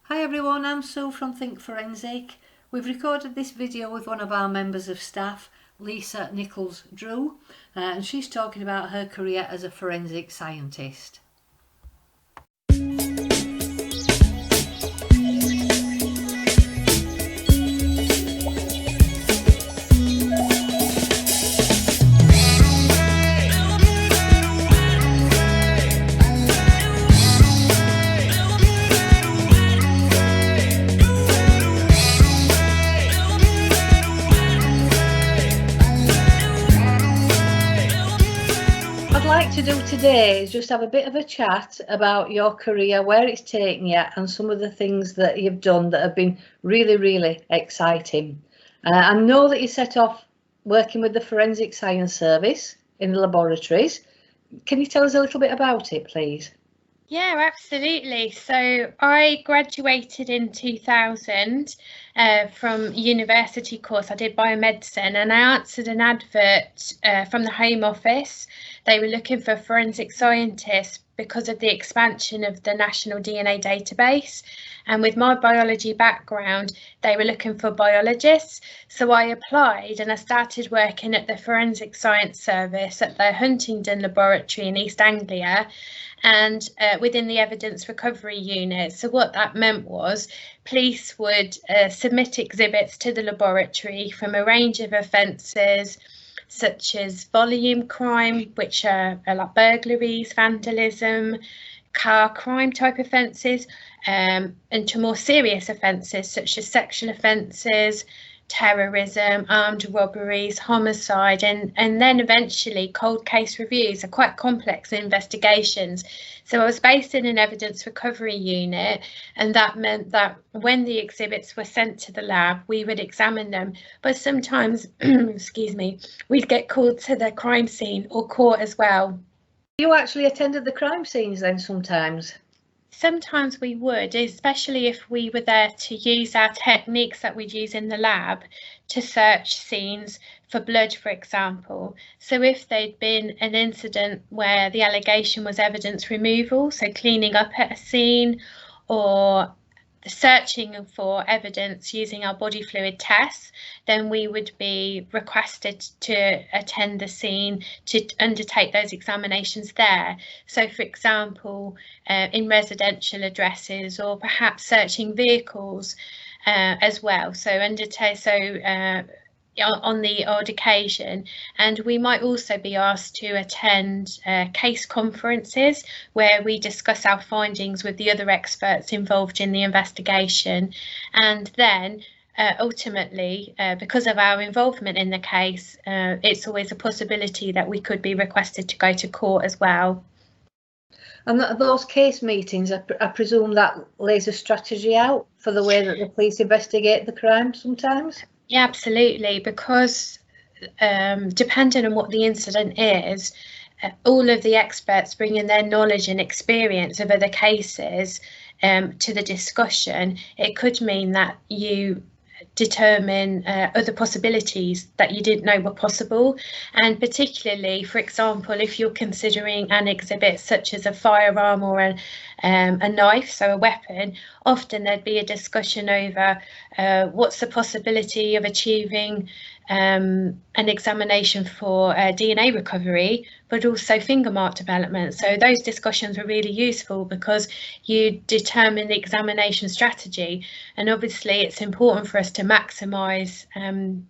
Hi everyone, I'm Sue from Think Forensic. We've recorded this video with one of our members of staff, Leisa Nichols-Drew, and she's talking about her career as a forensic scientist. What I'd like to do today is just have a bit of a chat about your career, where it's taken you, and some of the things that you've done that have been really exciting. I know that you set off working with the Forensic Science Service in the laboratories. Can you tell us a little bit about it, please? Yeah, absolutely. So I graduated in 2000 from university course. I did biomedicine, and I answered an advert from the Home Office. They were looking for forensic scientists because of the expansion of the National DNA database. And with my biology background, they were looking for biologists. So I applied and I started working at the Forensic Science Service at the Huntingdon Laboratory in East Anglia, and within the evidence recovery unit. So what that meant was police would submit exhibits to the laboratory from a range of offences such as volume crime, which are like burglaries, vandalism, car crime type offences, and to more serious offences such as sexual offences, terrorism, armed robberies, homicide, and then eventually cold case reviews are quite complex investigations. So I was based in an evidence recovery unit, and that meant that when the exhibits were sent to the lab, we would examine them. But sometimes, excuse me, we'd get called to the crime scene or court as well. You actually attended the crime scenes then sometimes? Sometimes we would, especially if we were there to use our techniques that we'd use in the lab to search scenes for blood, for example. So if there'd been an incident where the allegation was evidence removal, so cleaning up at a scene, or searching for evidence using our body fluid tests, then we would be requested to attend the scene to undertake those examinations there. So for example, in residential addresses, or perhaps searching vehicles as well. On the odd occasion, and we might also be asked to attend case conferences where we discuss our findings with the other experts involved in the investigation, and then ultimately, because of our involvement in the case, it's always a possibility that we could be requested to go to court as well. And those case meetings, I presume that lays a strategy out for the way that the police investigate the crime sometimes? Yeah, absolutely, because depending on what the incident is, all of the experts bring in their knowledge and experience of other cases to the discussion. It could mean that you determine other possibilities that you didn't know were possible, and particularly, for example, if you're considering an exhibit such as a firearm or a knife, so a weapon, often there'd be a discussion over what's the possibility of achieving an examination for DNA recovery, but also finger mark development. So those discussions were really useful because you determine the examination strategy, and obviously it's important for us to maximise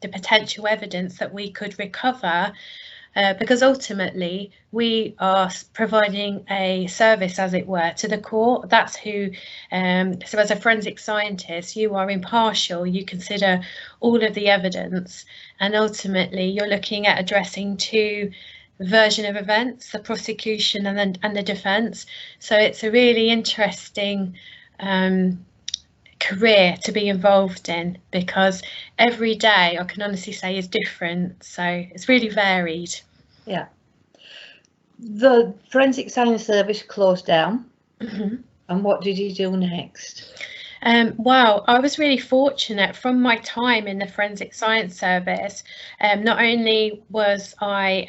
the potential evidence that we could recover, because ultimately we are providing a service, as it were, to the court. That's who, so as a forensic scientist, you are impartial, you consider all of the evidence, and ultimately you're looking at addressing two version of events, the prosecution and the defence. So it's a really interesting career to be involved in, because every day, I can honestly say, is different, so it's really varied. Yeah. The Forensic Science Service closed down. Mm-hmm. And what did you do next? Well, I was really fortunate from my time in the Forensic Science Service. Not only was I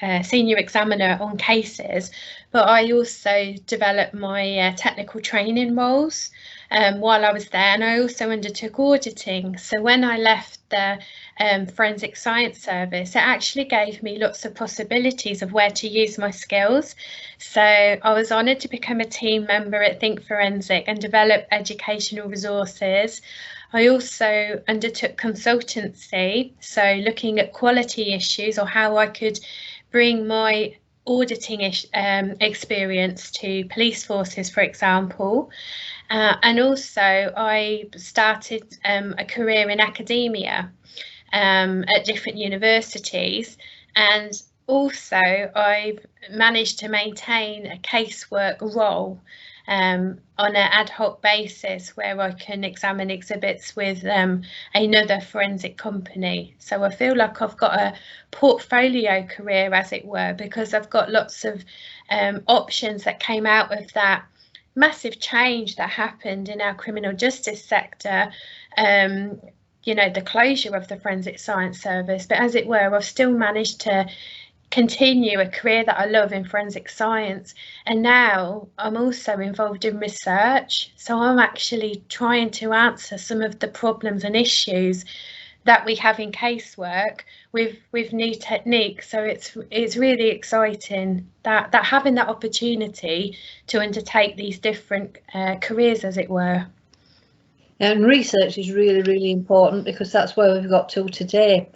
a senior examiner on cases, but I also developed my technical training roles. while I was there, and I also undertook auditing. So when I left the Forensic Science Service, it actually gave me lots of possibilities of where to use my skills. So I was honoured to become a team member at Think Forensic and develop educational resources. I also undertook consultancy, so looking at quality issues or how I could bring my auditing experience to police forces, for example. And also I started a career in academia at different universities, and also I've managed to maintain a casework role on an ad hoc basis where I can examine exhibits with another forensic company. So I feel like I've got a portfolio career, as it were, because I've got lots of options that came out of that massive change that happened in our criminal justice sector. You know, the closure of the Forensic Science Service, but as it were, I've still managed to continue a career that I love in forensic science, and now I'm also involved in research, so I'm actually trying to answer some of the problems and issues that we have in casework with new techniques. So it's really exciting that having that opportunity to undertake these different careers, as it were. And research is really, really important, because that's where we've got to today.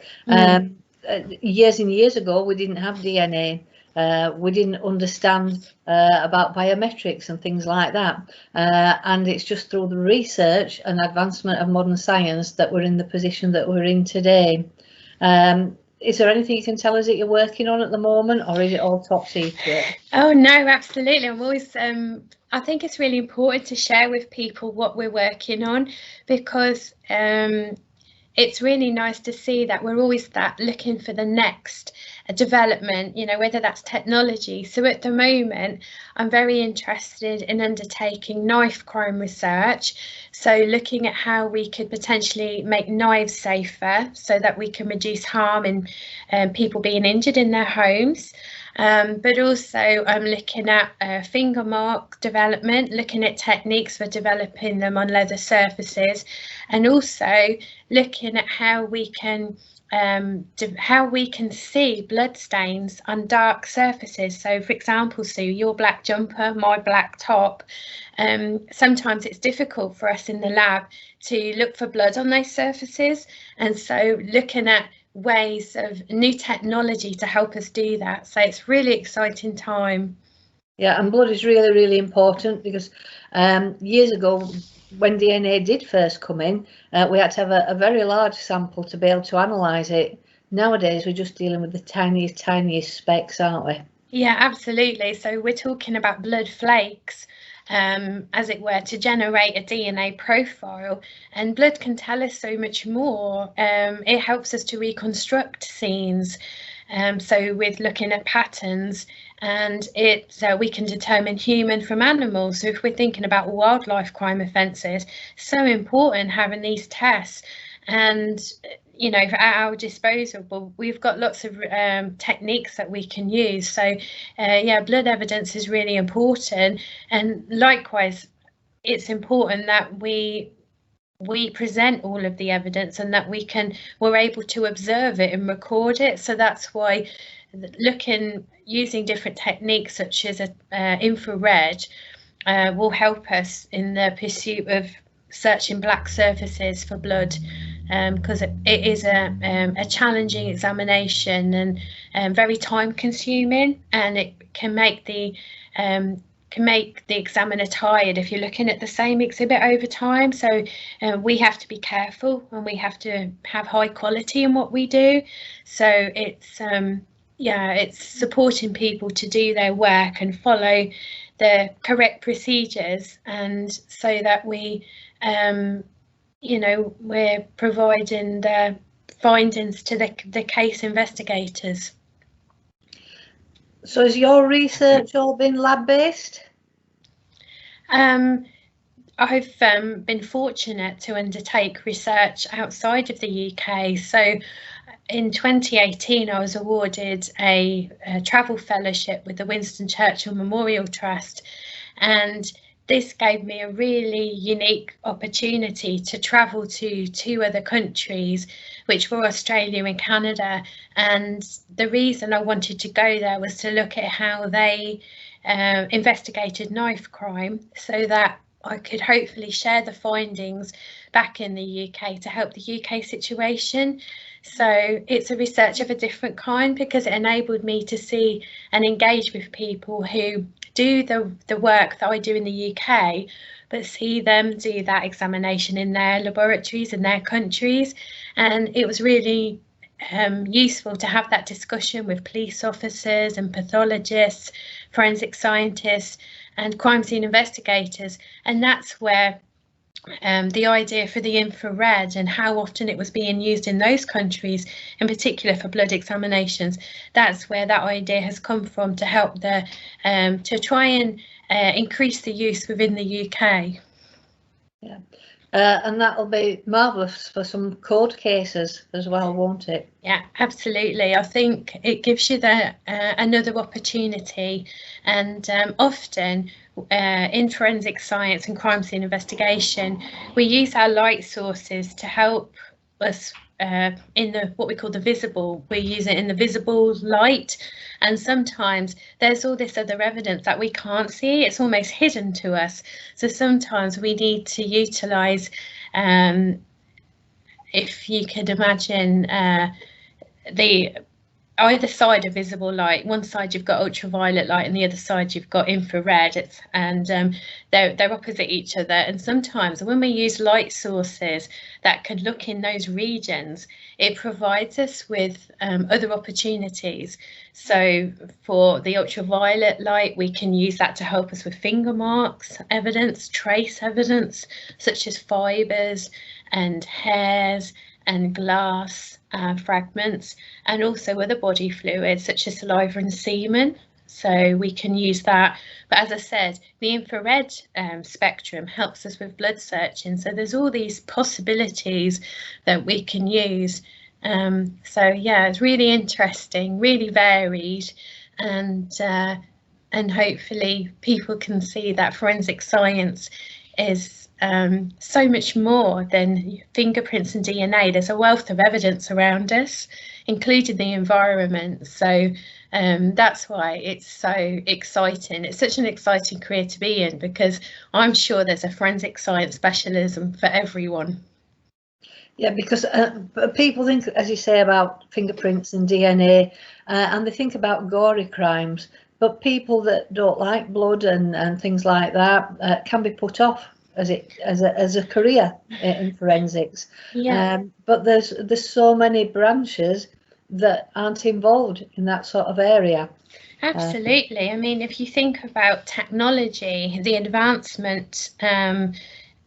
Years and years ago, we didn't have DNA. We didn't understand about biometrics and things like that. And it's just through the research and advancement of modern science that we're in the position that we're in today. Is there anything you can tell us that you're working on at the moment, or is it all top secret? Oh no, absolutely. I'm always I think it's really important to share with people what we're working on, because it's really nice to see that we're always looking for the next development, you know, whether that's technology. So at the moment, I'm very interested in undertaking knife crime research. So looking at how we could potentially make knives safer so that we can reduce harm in people being injured in their homes. But also I'm looking at finger mark development, looking at techniques for developing them on leather surfaces, and also looking at how we can see blood stains on dark surfaces. So for example, Sue, your black jumper, my black top, sometimes it's difficult for us in the lab to look for blood on those surfaces, and so looking at ways of new technology to help us do that. So it's really exciting time. Yeah, and blood is really, really important, because years ago, when DNA did first come in, we had to have a very large sample to be able to analyse it. Nowadays, we're just dealing with the tiniest specks, aren't we? Yeah, absolutely. So we're talking about blood flakes, as it were, to generate a DNA profile, and blood can tell us so much more. It helps us to reconstruct scenes. So with looking at patterns, and we can determine human from animals. So if we're thinking about wildlife crime offences, so important having these tests, and you know, at our disposal. But we've got lots of techniques that we can use. So yeah, blood evidence is really important, and likewise it's important that we present all of the evidence and that we're able to observe it and record it. So that's why using different techniques such as infrared will help us in the pursuit of searching black surfaces for blood, because it is a challenging examination and very time consuming, and it can make the examiner tired if you're looking at the same exhibit over time. So we have to be careful, and we have to have high quality in what we do. So it's it's supporting people to do their work and follow the correct procedures, and so that we we're providing the findings to the case investigators. So has your research all been lab-based? I've been fortunate to undertake research outside of the UK. So in 2018, I was awarded a travel fellowship with the Winston Churchill Memorial Trust, and this gave me a really unique opportunity to travel to 2 other countries, which were Australia and Canada. And the reason I wanted to go there was to look at how they investigated knife crime, so that I could hopefully share the findings back in the UK to help the UK situation. So it's a research of a different kind, because it enabled me to see and engage with people who do the work that I do in the UK, but see them do that examination in their laboratories in their countries. And it was really useful to have that discussion with police officers and pathologists, forensic scientists and crime scene investigators. And that's where the idea for the infrared and how often it was being used in those countries, in particular for blood examinations, that's where that idea has come from, to help to try and increase the use within the UK. Yeah, and that'll be marvellous for some court cases as well, won't it? Yeah, absolutely. I think it gives you another opportunity, and often in forensic science and crime scene investigation, we use our light sources to help us in what we call the visible. We use it in the visible light, and sometimes there's all this other evidence that we can't see. It's almost hidden to us. So sometimes we need to utilise, if you could imagine, the either side of visible light. One side you've got ultraviolet light and the other side you've got infrared. They're opposite each other, and sometimes when we use light sources that could look in those regions, it provides us with other opportunities. So for the ultraviolet light, we can use that to help us with finger marks evidence, trace evidence such as fibres and hairs and glass fragments, and also other body fluids such as saliva and semen. So we can use that. But as I said, the infrared spectrum helps us with blood searching. So there's all these possibilities that we can use. So yeah, it's really interesting, really varied, and hopefully people can see that forensic science is so much more than fingerprints and DNA. There's a wealth of evidence around us, including the environment. So that's why it's so exciting. It's such an exciting career to be in, because I'm sure there's a forensic science specialism for everyone. Yeah, because people think, as you say, about fingerprints and DNA, and they think about gory crimes, but people that don't like blood and things like that can be put off as a career in forensics. Yeah. But there's so many branches that aren't involved in that sort of area. Absolutely. I mean, if you think about technology, the advancement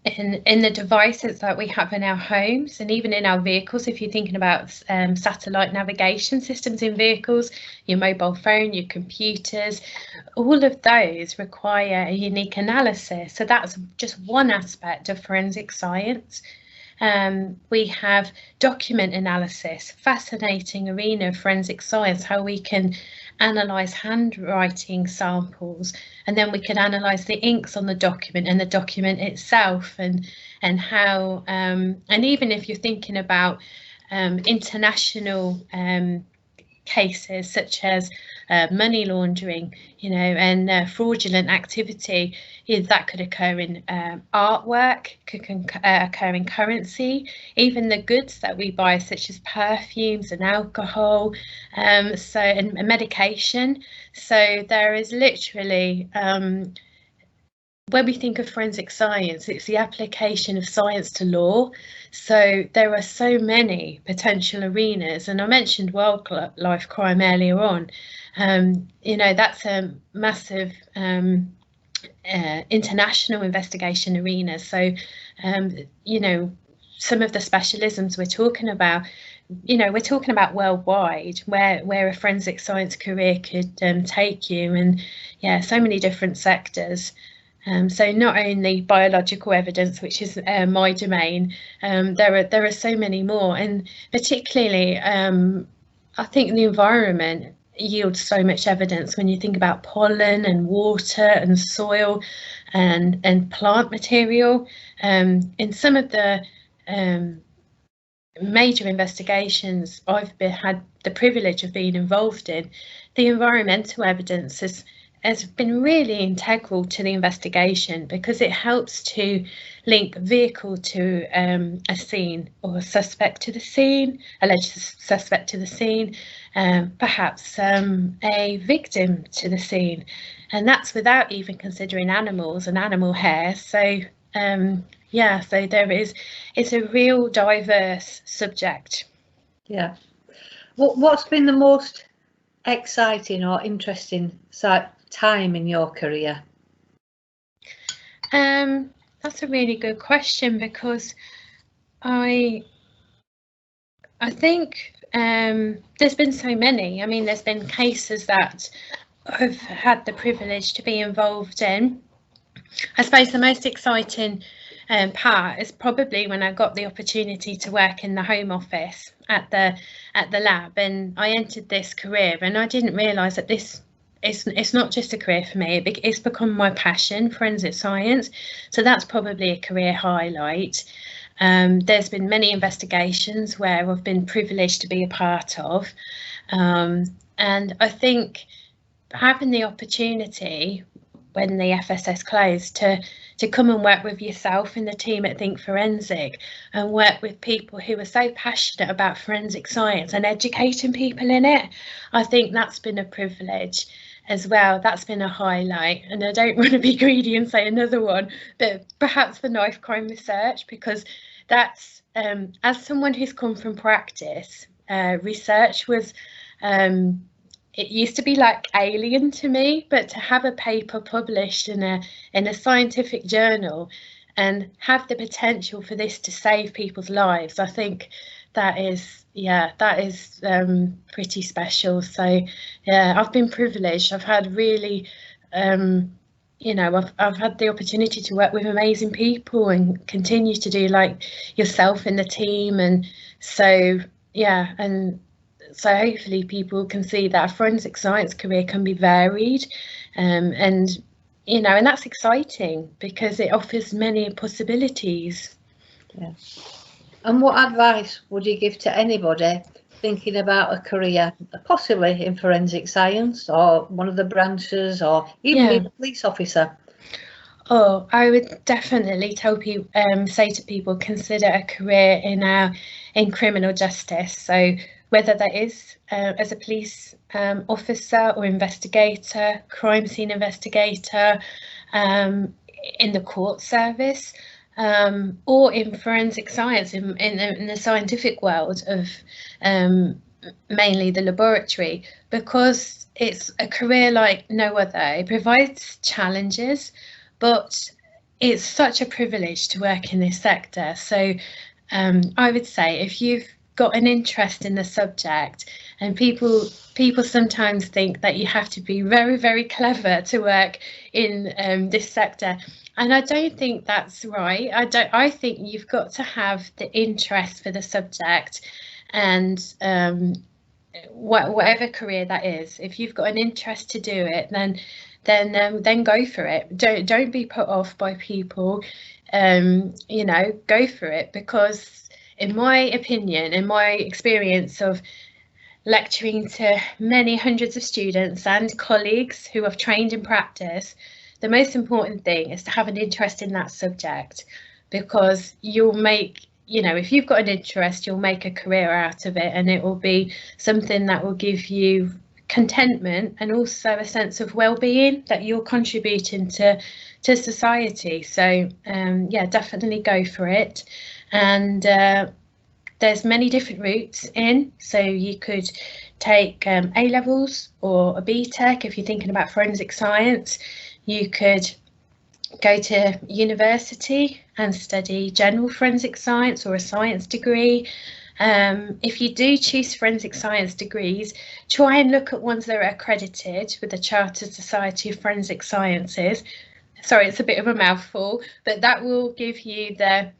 in the devices that we have in our homes and even in our vehicles, if you're thinking about satellite navigation systems in vehicles, your mobile phone, your computers, all of those require a unique analysis. So that's just one aspect of forensic science. We have document analysis, fascinating arena of forensic science, how we can analyse handwriting samples, and then we can analyse the inks on the document and the document itself, and how and even if you're thinking about international cases such as money laundering, and fraudulent activity, that could occur in artwork, could occur in currency, even the goods that we buy such as perfumes and alcohol, and medication. So there is literally, when we think of forensic science, it's the application of science to law. So there are so many potential arenas, and I mentioned wildlife crime earlier on. That's a massive international investigation arena. So some of the specialisms we're talking about, we're talking about worldwide, where a forensic science career could take you, and yeah, so many different sectors. So not only biological evidence, which is my domain, there are so many more, and particularly I think the environment yields so much evidence when you think about pollen and water and soil. and plant material. In some of the major investigations I've had the privilege of being involved in, the environmental evidence has been really integral to the investigation, because it helps to link vehicle to a scene, or a suspect to the scene, alleged suspect to the scene, perhaps a victim to the scene, and that's without even considering animals and animal hair. So yeah, so it's a real diverse subject. Yeah. What's been the most exciting or interesting time in your career? That's a really good question, because I think there's been so many. I mean, there's been cases that I've had the privilege to be involved in. I suppose the most exciting part is probably when I got the opportunity to work in the Home Office at the lab, and I entered this career, and I didn't realise that it's not just a career for me, it's become my passion, forensic science. So that's probably a career highlight. There's been many investigations where I've been privileged to be a part of, and I think having the opportunity when the FSS closed to come and work with yourself and the team at Think Forensic, and work with people who are so passionate about forensic science and educating people in it, I think that's been a privilege as well. That's been a highlight. And I don't want to be greedy and say another one, but perhaps the knife crime research, because that's as someone who's come from practice, research was it used to be like alien to me, but to have a paper published in a scientific journal and have the potential for this to save people's lives, I think that is pretty special. So yeah, I've been privileged. I've had really I've had the opportunity to work with amazing people and continue to do, like yourself in the team, and so yeah, and so hopefully people can see that a forensic science career can be varied, and that's exciting because it offers many possibilities. Yeah. And what advice would you give to anybody thinking about a career, possibly in forensic science or one of the branches, or even being a police officer? Oh, I would definitely tell people, say to people, consider a career in criminal justice. So whether that is as a police officer or investigator, crime scene investigator, in the court service, or in forensic science, in the scientific world of mainly the laboratory, because it's a career like no other. It provides challenges, but it's such a privilege to work in this sector. So I would say, if you've got an interest in the subject, and people sometimes think that you have to be very, very clever to work in this sector, and I don't think that's right. I think you've got to have the interest for the subject, and whatever career that is, if you've got an interest to do it, then go for it. Don't be put off by people. Go for it, because in my opinion, in my experience of lecturing to many hundreds of students and colleagues who have trained in practice, the most important thing is to have an interest in that subject, because you'll make, if you've got an interest, you'll make a career out of it, and it will be something that will give you contentment and also a sense of well-being, that you're contributing to society. So yeah, definitely go for it. And there's many different routes in, so you could take A levels or a BTEC if you're thinking about forensic science. You could go to university and study general forensic science or a science degree. If you do choose forensic science degrees, try and look at ones that are accredited with the Chartered Society of Forensic Sciences. Sorry, it's a bit of a mouthful, but that will give you the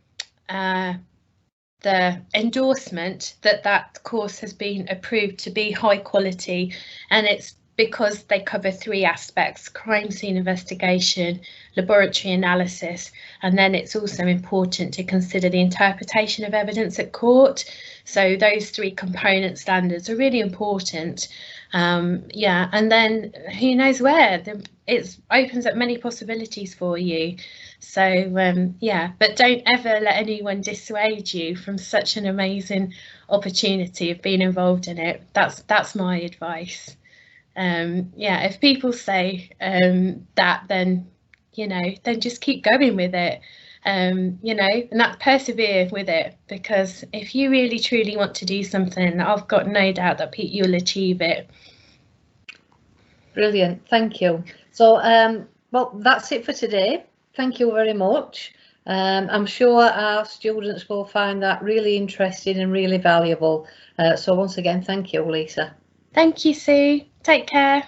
endorsement that course has been approved to be high quality, and it's because they cover 3 aspects: crime scene investigation, laboratory analysis, and then it's also important to consider the interpretation of evidence at court. So those 3 component standards are really important. Yeah, and then who knows where it opens up many possibilities for you. So yeah, but don't ever let anyone dissuade you from such an amazing opportunity of being involved in it. That's my advice. Yeah, if people say that, then then just keep going with it. And that persevere with it, because if you really truly want to do something, I've got no doubt that you'll achieve it. Brilliant, thank you. So well, that's it for today. Thank you very much. I'm sure our students will find that really interesting and really valuable. So once again, thank you, Leisa. Thank you, Sue. Take care.